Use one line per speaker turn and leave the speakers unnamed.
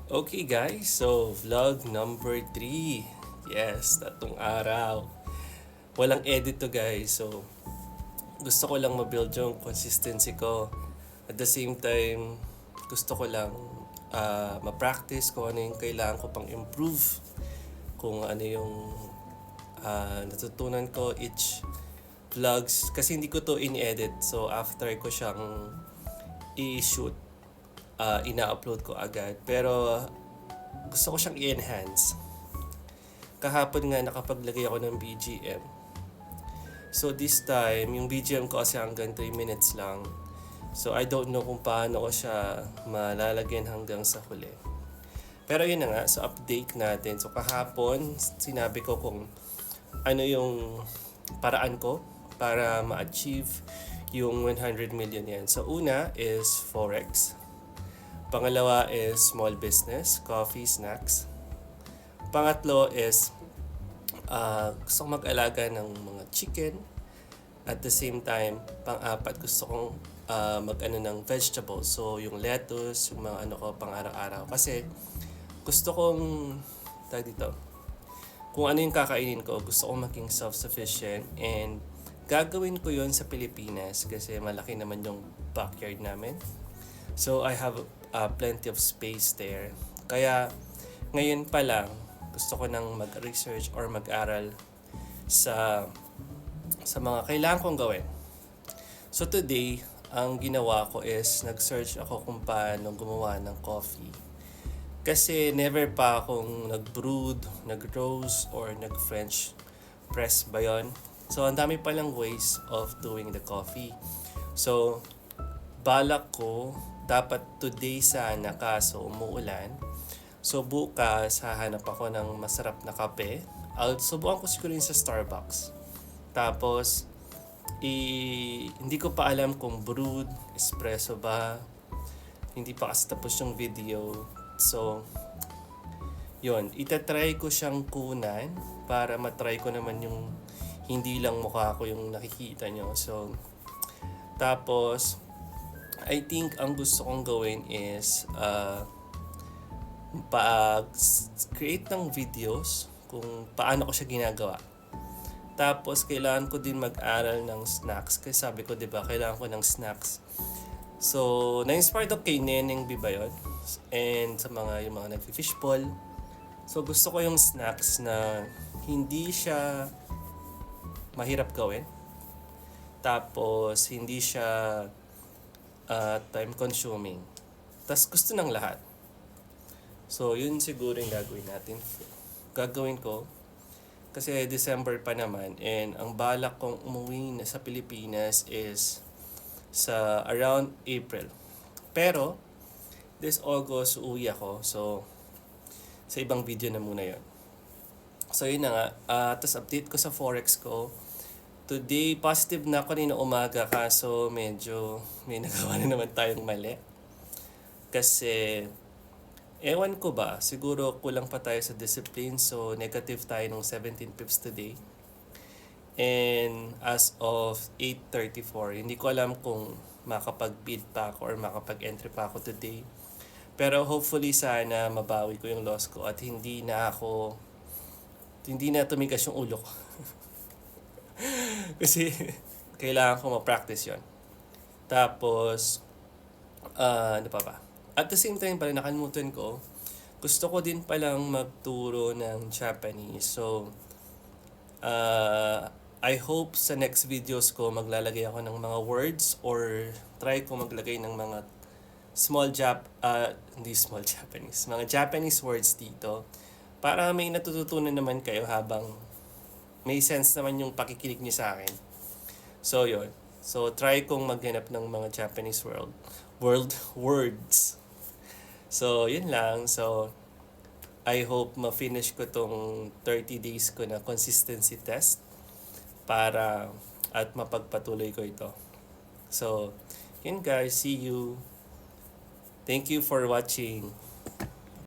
Okay guys, so vlog number 3. Yes, tatong araw. Walang edit to guys, so gusto ko lang ma-build yung consistency ko. At the same time, gusto ko lang ma-practice kung ano yung kailangan ko pang improve. Kung ano yung natutunan ko each vlogs. Kasi hindi ko to in-edit, so after ko siyang i-shoot, ina-upload ko agad. Pero gusto ko siyang i-enhance. Kahapon nga nakapaglagay ako ng BGM. So this time, yung BGM ko kasi hanggang 3 minutes lang. So I don't know kung paano ko siya malalagyan hanggang sa huli. Pero yun na nga, so update natin. So kahapon, sinabi ko kung ano yung paraan ko para ma-achieve yung 100 million yan. So una is Forex. Pangalawa is small business, coffee, snacks. Pangatlo is gusto kong mag-alaga ng mga chicken. At the same time, pang-apat gusto kong mag-ano ng vegetables. So yung lettuce, yung mga ano ko pang araw-araw. Kasi gusto kong, dito, kung ano yung kakainin ko, gusto kong maging self-sufficient. And gagawin ko yon sa Pilipinas kasi malaki naman yung backyard namin. So I have plenty of space there. Kaya ngayon pa lang gusto ko nang mag-research or mag-aral sa mga kailangan kong gawin. So today, ang ginawa ko is nag-search ako kung paano gumawa ng coffee. Kasi never pa akong nag-brewed, nag-roast, or nag-French press ba yun? So ang dami palang ways of doing the coffee. So balak ko, dapat today sana kaso umuulan. So bukas hahanap ako ng masarap na kape. Subukan ko siguro yun sa Starbucks. Tapos hindi ko pa alam kung brewed, espresso ba. Hindi pa kasi tapos yung video. So yun, itatry ko siyang kunan para matry ko naman yung hindi lang mukha ko yung nakikita nyo. So tapos I think ang gusto kong gawin is create ng videos kung paano ko siya ginagawa. Tapos kailangan ko din mag-aral ng snacks kasi sabi ko 'di ba kailangan ko ng snacks. So na-inspired ako kay Neneng B ba yun? And sa yung mga nag-fishball. So gusto ko yung snacks na hindi siya mahirap gawin. Tapos hindi siya time consuming. Tapos gusto ng lahat. So yun siguro yung gagawin ko. Kasi December pa naman and ang balak kong umuwi na sa Pilipinas is sa around April. Pero this August uwi ako. So sa ibang video na muna yon. So yun na nga. Tapos update ko sa Forex ko. Today, positive na ako kanina umaga kaso medyo may nagawa na naman tayong mali. Kasi, ewan ko ba, siguro kulang pa tayo sa discipline. So, negative tayo ng 17 pips today. And as of 8:34, hindi ko alam kung makapag-bid pa ako or makapag-entry pa ako today. Pero hopefully sana mabawi ko yung loss ko at hindi na tumigas yung ulo ko. Kasi kailangan ko ma-practice yon. Tapos, ano pa ba? At the same time pala nakalimutan ko, gusto ko din palang magturo ng Japanese. So, I hope sa next videos ko maglalagay ako ng mga words or try ko maglagay ng mga hindi small Japanese, mga Japanese words dito para may natututunan naman kayo habang may sense naman yung pakikinig niyo sa akin. So, yun. So, try kong maghanap ng mga Japanese world words. So, yun lang. So, I hope ma-finish ko tong 30 days ko na consistency test para at mapagpatuloy ko ito. So, yun guys. See you. Thank you for watching.